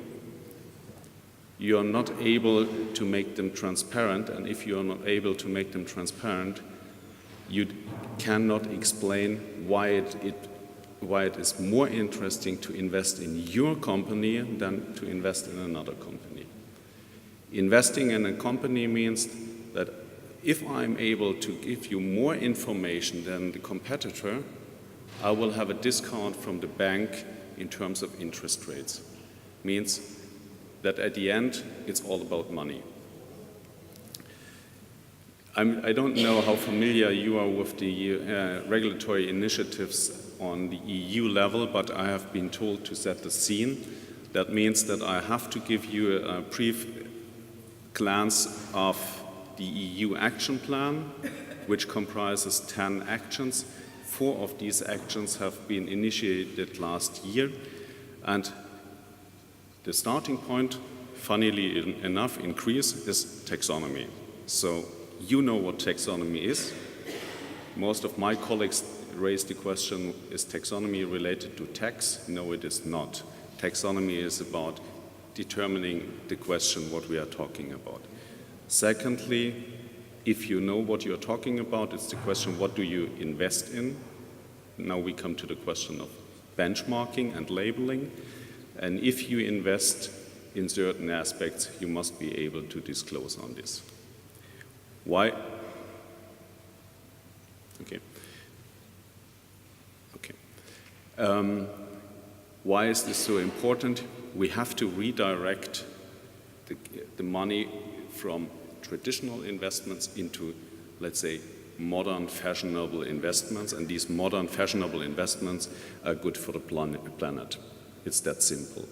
you are not able to make them transparent, and if you are not able to make them transparent, you cannot explain why it is more interesting to invest in your company than to invest in another company. Investing in a company means that if I'm able to give you more information than the competitor, I will have a discount from the bank in terms of interest rates. Means that at the end, it's all about money. I don't know how familiar you are with the regulatory initiatives on the EU level, but I have been told to set the scene. That means that I have to give you a brief glance of the EU action plan, which comprises 10 actions. 4 of these actions have been initiated last year, and the starting point, funnily enough, in Greece is taxonomy. So you know what taxonomy is. Most of my colleagues raised the question, is taxonomy related to tax? No, it is not. Taxonomy is about determining the question what we are talking about. Secondly, if you know what you're talking about, it's the question, what do you invest in? Now we come to the question of benchmarking and labeling. And if you invest in certain aspects, you must be able to disclose on this. Why? Okay. Why is this so important? We have to redirect the money from traditional investments into, let's say, modern fashionable investments, and these modern fashionable investments are good for the planet. It's that simple.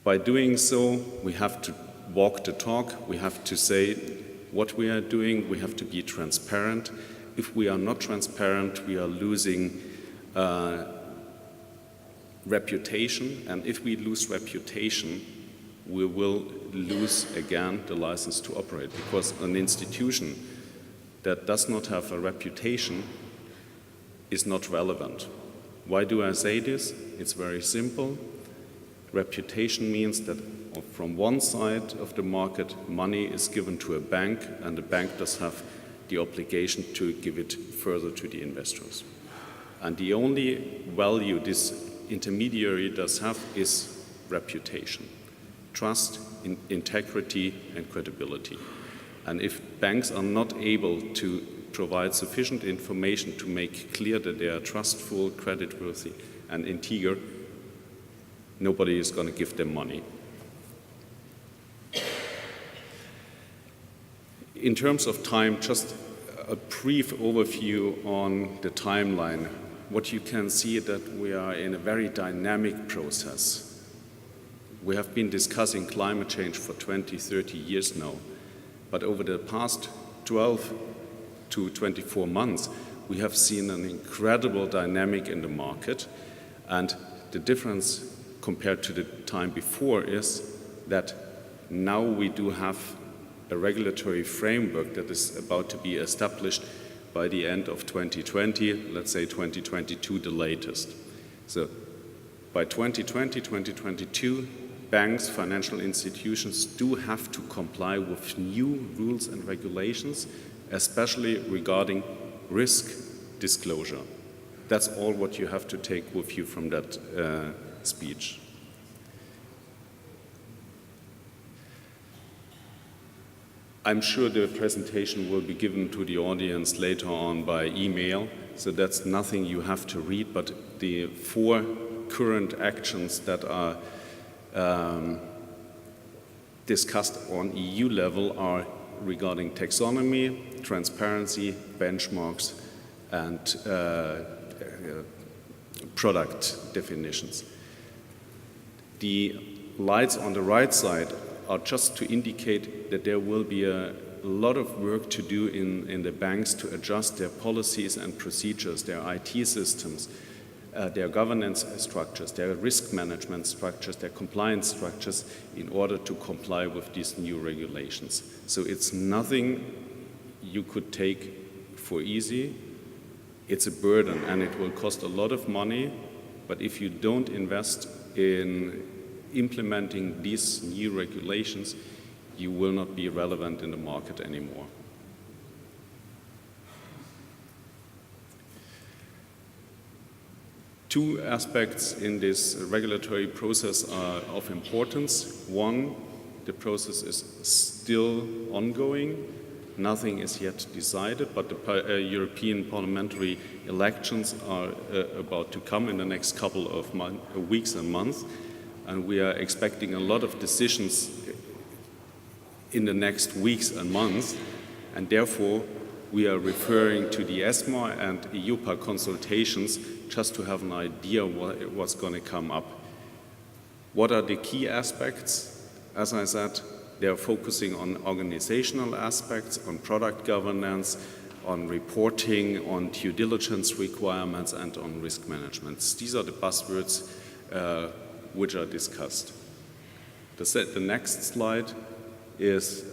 By doing so, we have to walk the talk, we have to say what we are doing, we have to be transparent. If we are not transparent, we are losing reputation, and if we lose reputation, we will lose again the license to operate, because an institution that does not have a reputation is not relevant. Why do I say this? It's very simple. Reputation means that from one side of the market, money is given to a bank, and the bank does have the obligation to give it further to the investors. And the only value this intermediary does have is reputation, trust, integrity, and credibility. And if banks are not able to provide sufficient information to make clear that they are trustful, creditworthy, and integer, nobody is going to give them money. In terms of time, just a brief overview on the timeline. What you can see is that we are in a very dynamic process. We have been discussing climate change for 20, 30 years now, but over the past 12 to 24 months, we have seen an incredible dynamic in the market, and the difference compared to the time before is that now we do have a regulatory framework that is about to be established by the end of 2020, let's say 2022 the latest. So by 2020, 2022, banks, financial institutions do have to comply with new rules and regulations, especially regarding risk disclosure. That's all what you have to take with you from that speech. I'm sure the presentation will be given to the audience later on by email, so that's nothing you have to read, but the 4 current actions that are discussed on EU level are regarding taxonomy, transparency, benchmarks, and product definitions. The lights on the right side are just to indicate that there will be a lot of work to do in the banks to adjust their policies and procedures, their IT systems, their governance structures, their risk management structures, their compliance structures in order to comply with these new regulations. So it's nothing you could take for easy. It's a burden and it will cost a lot of money, but if you don't invest in implementing these new regulations, you will not be relevant in the market anymore. Two aspects in this regulatory process are of importance. One, the process is still ongoing. Nothing is yet decided, but the European parliamentary elections are about to come in the next couple of weeks and months. And we are expecting a lot of decisions in the next weeks and months, and therefore we are referring to the ESMA and EIOPA consultations just to have an idea what's going to come up. What are the key aspects? As I said, they are focusing on organizational aspects, on product governance, on reporting, on due diligence requirements, and on risk management. These are the buzzwords which are discussed. The next slide is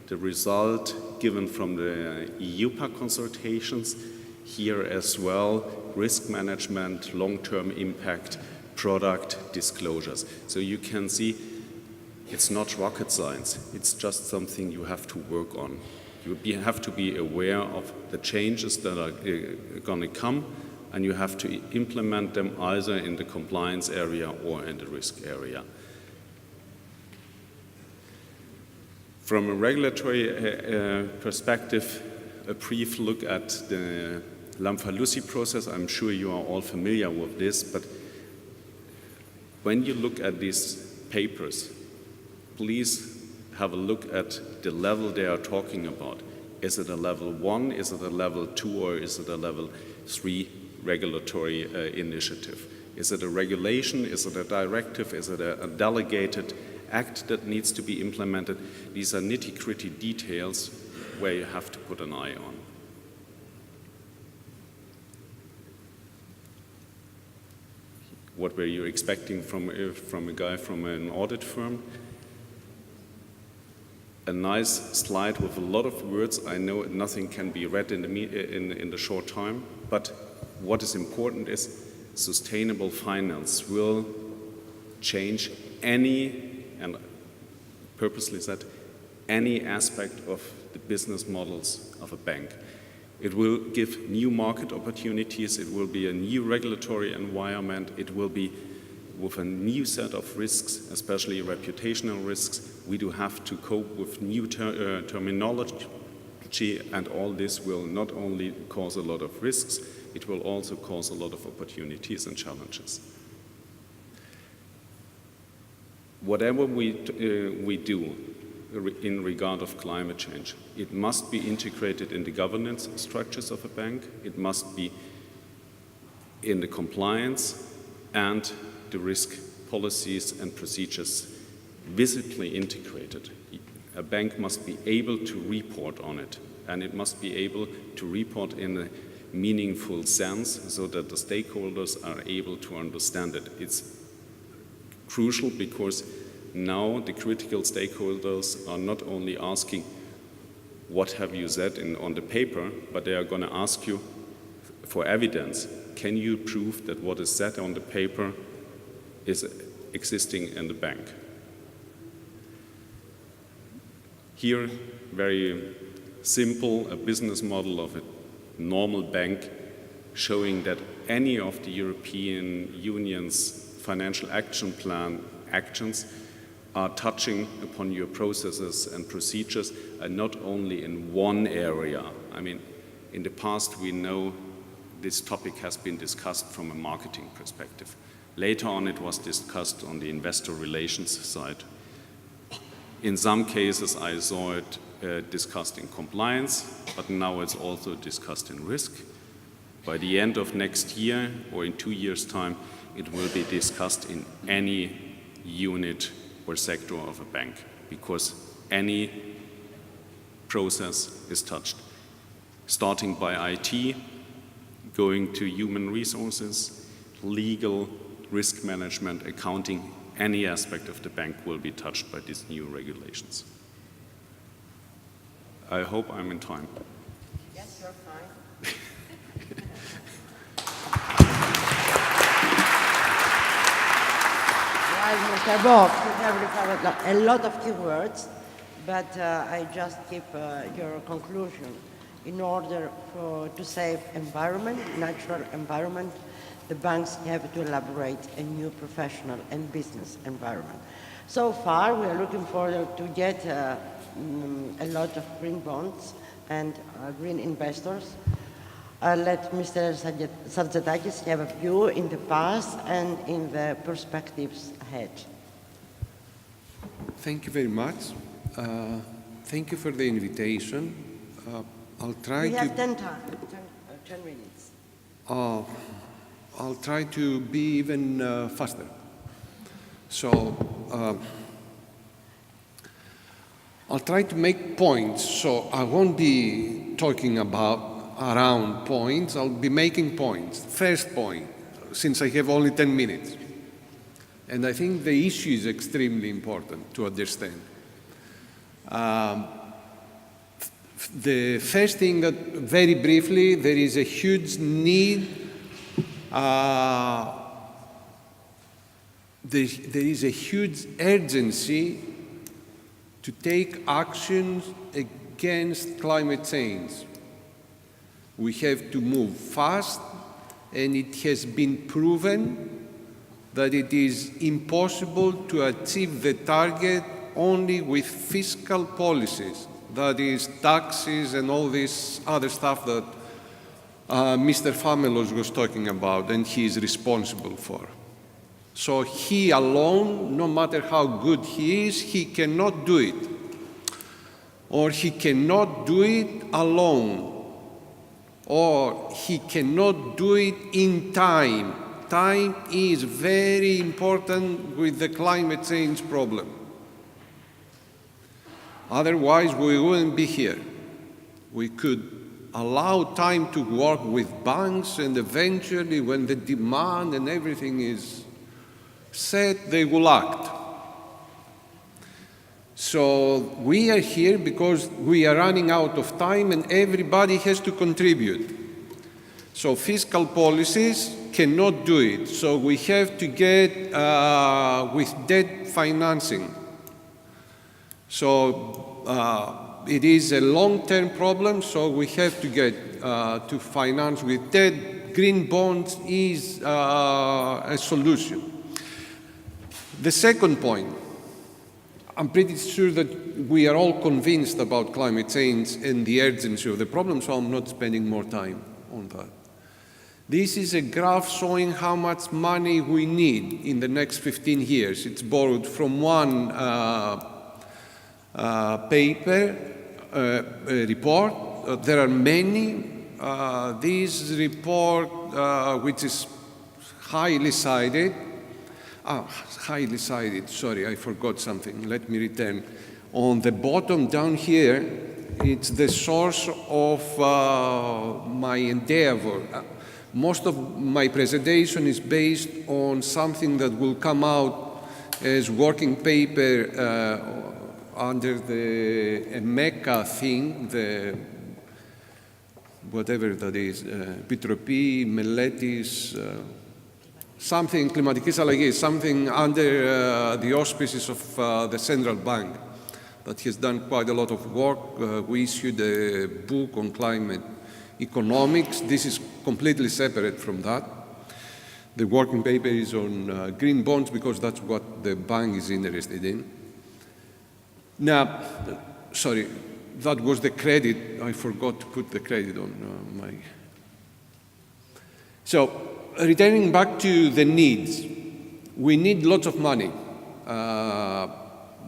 the result given from the EIOPA consultations. Here as well, risk management, long-term impact, product disclosures. So you can see it's not rocket science, it's just something you have to work on. You have to be aware of the changes that are going to come, and you have to implement them either in the compliance area or in the risk area. From a regulatory perspective, a brief look at the Lamfalussy process. I'm sure you are all familiar with this, but when you look at these papers, please have a look at the level they are talking about. Is it a level 1, is it a level 2, or is it a level 3 regulatory initiative? Is it a regulation? Is it a directive? Is it a delegated act that needs to be implemented? These are nitty-gritty details where you have to put an eye on. What were you expecting from a guy from an audit firm? A nice slide with a lot of words. I know nothing can be read in the short time, but what is important is sustainable finance will change any, and purposely said, any aspect of the business models of a bank. It will give new market opportunities, it will be a new regulatory environment, it will be with a new set of risks, especially reputational risks. We do have to cope with new terminology, and all this will not only cause a lot of risks, it will also cause a lot of opportunities and challenges. Whatever we do in regard of climate change, it must be integrated in the governance structures of a bank, it must be in the compliance and the risk policies and procedures visibly integrated. A bank must be able to report on it, and it must be able to report in a meaningful sense so that the stakeholders are able to understand it. It's crucial because now the critical stakeholders are not only asking what have you said on the paper, but they are going to ask you for evidence. Can you prove that what is said on the paper is existing in the bank? Here, very simple, a business model of a normal bank showing that any of the European Union's financial action plan actions are touching upon your processes and procedures, and not only in one area. I mean, in the past we know this topic has been discussed from a marketing perspective. Later on it was discussed on the investor relations side. In some cases I saw it discussed in compliance, but now it's also discussed in risk. By the end of next year or in 2 years' time, it will be discussed in any unit or sector of a bank, because any process is touched. Starting by IT, going to human resources, legal, risk management, accounting, any aspect of the bank will be touched by these new regulations. I hope I'm in time. Yes, you're fine. Well, Mr. Bock, you have recovered a lot of keywords, but I just keep your conclusion. In order to save environment, natural environment, the banks have to elaborate a new professional and business environment. So far, we are looking forward to get a lot of green bonds and green investors. Let Mr. Sarzatakis have a view in the past and in the perspectives ahead. Thank you very much. Thank you for the invitation. I'll try we to... have 10 minutes. I'll try to be even faster. So, I'll try to make points. So I won't be talking around points, I'll be making points. First point, since I have only 10 minutes. And I think the issue is extremely important to understand. The first thing that, very briefly, there is a huge need, there is a huge urgency to take actions against climate change. We have to move fast, and it has been proven that it is impossible to achieve the target only with fiscal policies. That is taxes and all this other stuff that Mr. Famelos was talking about and he is responsible for. So he alone, no matter how good he is, he cannot do it. Or he cannot do it alone. Or he cannot do it in time. Time is very important with the climate change problem. Otherwise, we wouldn't be here. We could allow time to work with banks, and eventually, when the demand and everything is set, they will act. So we are here because we are running out of time and everybody has to contribute. So fiscal policies cannot do it. So we have to get with debt financing. So it is a long-term problem, so we have to get to finance with debt. Green bonds is a solution. The second point, I'm pretty sure that we are all convinced about climate change and the urgency of the problem, so I'm not spending more time on that. This is a graph showing how much money we need in the next 15 years. It's borrowed from one paper, report. There are many. This report, which is highly cited, sorry, I forgot something. Let me return. On the bottom down here, it's the source of my endeavor. Most of my presentation is based on something that will come out as working paper under the EMECA thing, the whatever that is, Επιτροπή Μελέτης, something, climatic αλλαγές, something under the auspices of the central bank that has done quite a lot of work. We issued a book on climate economics. This is completely separate from that. The working paper is on green bonds because that's what the bank is interested in. Now, sorry, that was the credit. I forgot to put the credit on my... So, returning back to the needs, we need lots of money.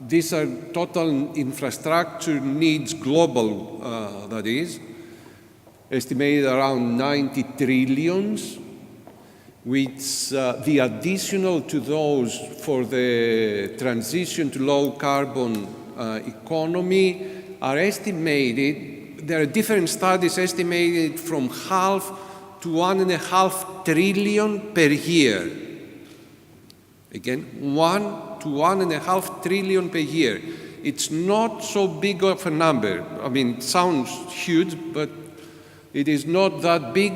These are total infrastructure needs, global, that is, estimated around 90 trillions, which the additional to those for the transition to low carbon economy are estimated, there are different studies estimated from half to 1.5 trillion per year. Again, 1 to 1.5 trillion per year. It's not so big of a number. I mean, it sounds huge, but it is not that big.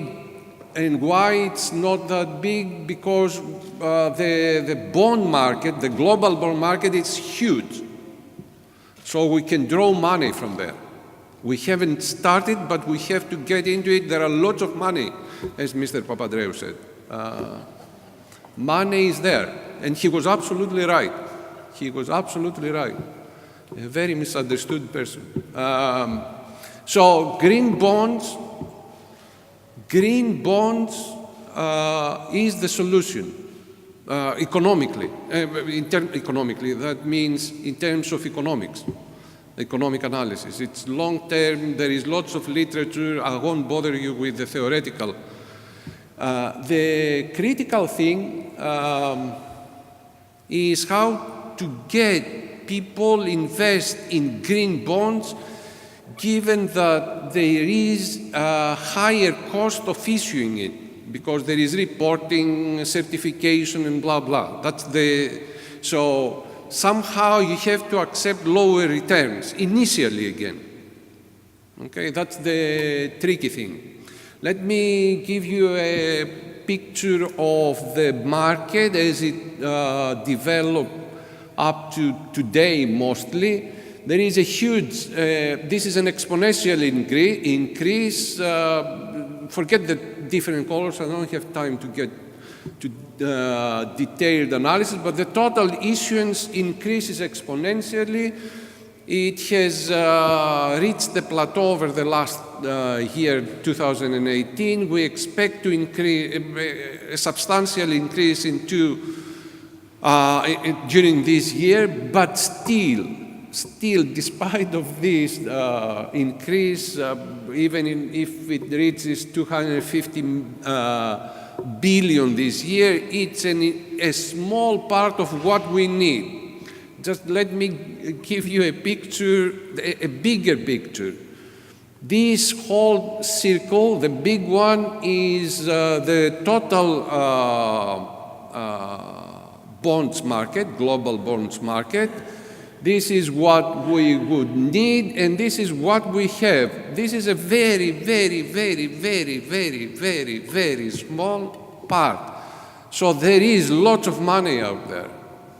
And why it's not that big? Because the bond market, the global bond market, is huge. So we can draw money from there. We haven't started, but we have to get into it. There are lots of money, as Mr. Papadreou said. Money is there. And he was absolutely right. He was absolutely right. A very misunderstood person. So green bonds is the solution economically. Economically, that means in terms of economics, economic analysis. It's long term. There is lots of literature. I won't bother you with the theoretical. The critical thing is how to get people invest in green bonds, given that there is a higher cost of issuing it, because there is reporting, certification, and blah, blah. So somehow you have to accept lower returns, initially again. Okay, that's the tricky thing. Let me give you a picture of the market as it developed up to today mostly. There is a huge, this is an exponential increase. Forget the different colors, I don't have time to get to detailed analysis, but the total issuance increases exponentially. It has reached the plateau over the last year, 2018. We expect to increase a substantial increase during this year, but still, despite of this increase, even if it reaches 250 billion this year. It's a small part of what we need. Just let me give you a picture, a bigger picture. This whole circle, the big one, is the total bonds market, global bonds market. This is what we would need, and this is what we have. This is a very, very, very, very, very, very, very small part. So there is lots of money out there,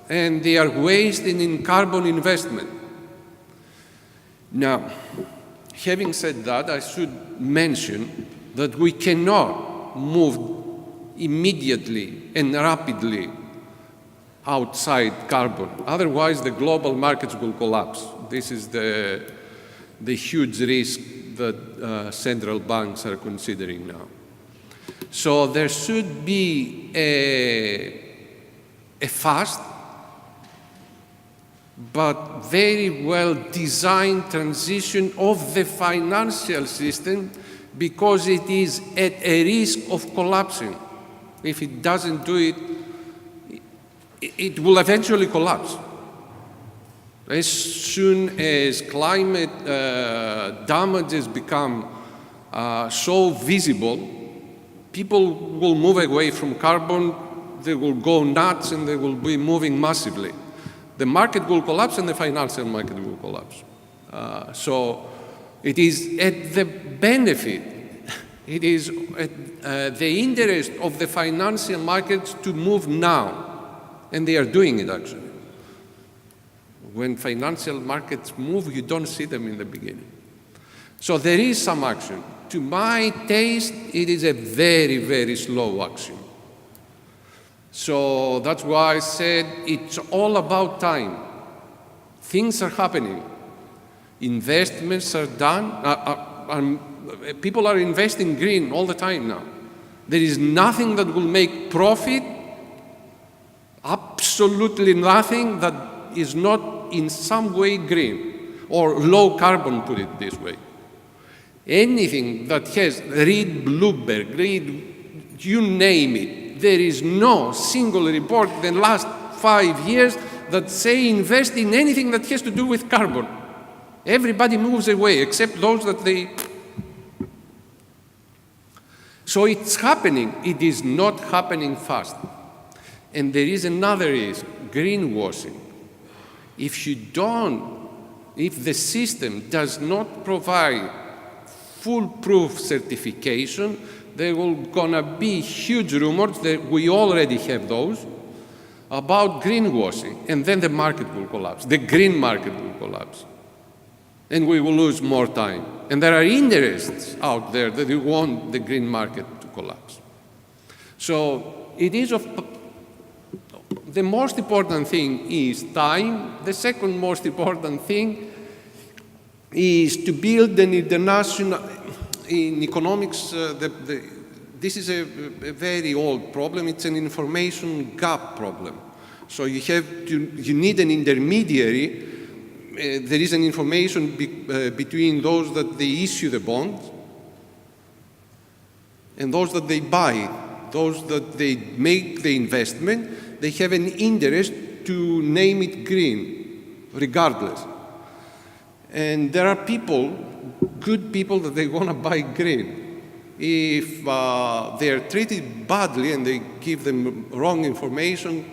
and they are wasting in carbon investment. Now, having said that, I should mention that we cannot move immediately and rapidly outside carbon. Otherwise, the global markets will collapse. This is the huge risk that central banks are considering now. So there should be a fast but very well designed transition of the financial system, because it is at a risk of collapsing. If it doesn't do it, it will eventually collapse. As soon as climate damages become so visible, people will move away from carbon, they will go nuts, and they will be moving massively. The market will collapse and the financial market will collapse. So it is at the benefit, it is at the interest of the financial markets to move now. And they are doing it, actually. When financial markets move, you don't see them in the beginning. So there is some action. To my taste, it is a very, very slow action. So that's why I said it's all about time. Things are happening. Investments are done. People are investing green all the time now. There is nothing that will make profit, absolutely nothing that is not in some way green or low carbon, put it this way. Anything that has, read Bloomberg, read you name it, there is no single report in the last 5 years that say invest in anything that has to do with carbon. Everybody moves away except those that they... So it's happening. It is not happening fast. And there is another risk, greenwashing. If the system does not provide foolproof certification, there will gonna be huge rumors, that we already have those, about greenwashing, and then the market will collapse. The green market will collapse. And we will lose more time. And there are interests out there that want the green market to collapse. So it is the most important thing is time. The second most important thing is to build an international, in economics, this is a very old problem. It's an information gap problem. So you need an intermediary. There is an information between those that they issue the bond and those that they buy, those that they make the investment. They have an interest to name it green, regardless. And there are people, good people, that they want to buy green. If they are treated badly and they give them wrong information,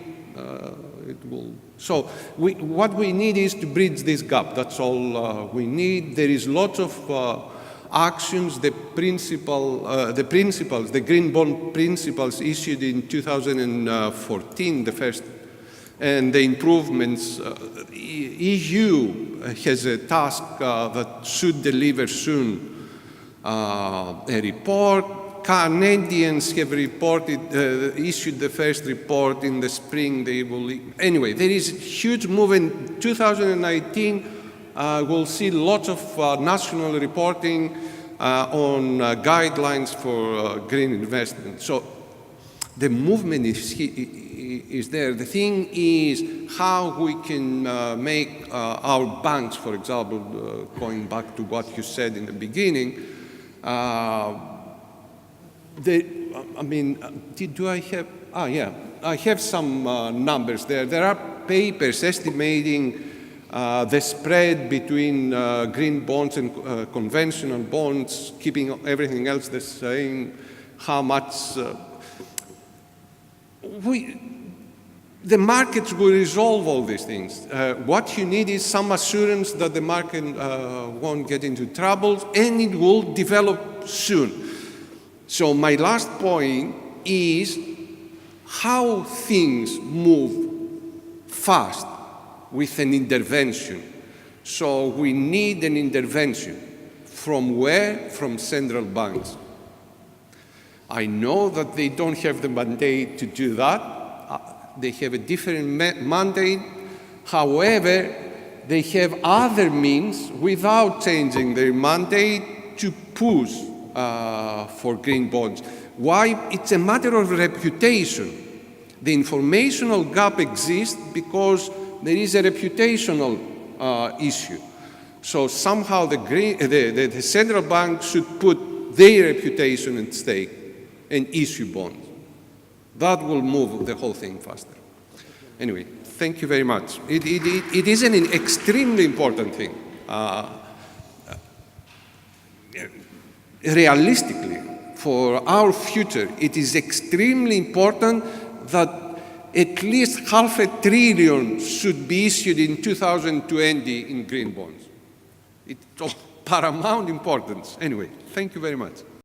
it will. So what we need is to bridge this gap. That's all we need. There is lots of actions. The principles, the green bond principles issued in 2014, the first, and the improvements. EU has a task that should deliver soon a report. Canadians have issued the first report in the spring. They will. Anyway, there is a huge movement. 2019, we'll see lots of national reporting on guidelines for green investment. So the movement is there. The thing is how we can make our banks, for example, going back to what you said in the beginning, I mean, do I have, yeah, I have some numbers there. There are papers estimating the spread between green bonds and conventional bonds, keeping everything else the same, how much the markets will resolve all these things. What you need is some assurance that the market won't get into trouble, and it will develop soon. So my last point is how things move fast with an intervention. So we need an intervention. From where? From central banks. I know that they don't have the mandate to do that. They have a different mandate. However, they have other means without changing their mandate to push for green bonds. Why? It's a matter of reputation. The informational gap exists because there is a reputational issue. So somehow the central bank should put their reputation at stake and issue bonds. That will move the whole thing faster. Anyway, thank you very much. It is an extremely important thing. Realistically, for our future, it is extremely important that at least $500 billion should be issued in 2020 in green bonds. It's of paramount importance. Anyway, thank you very much.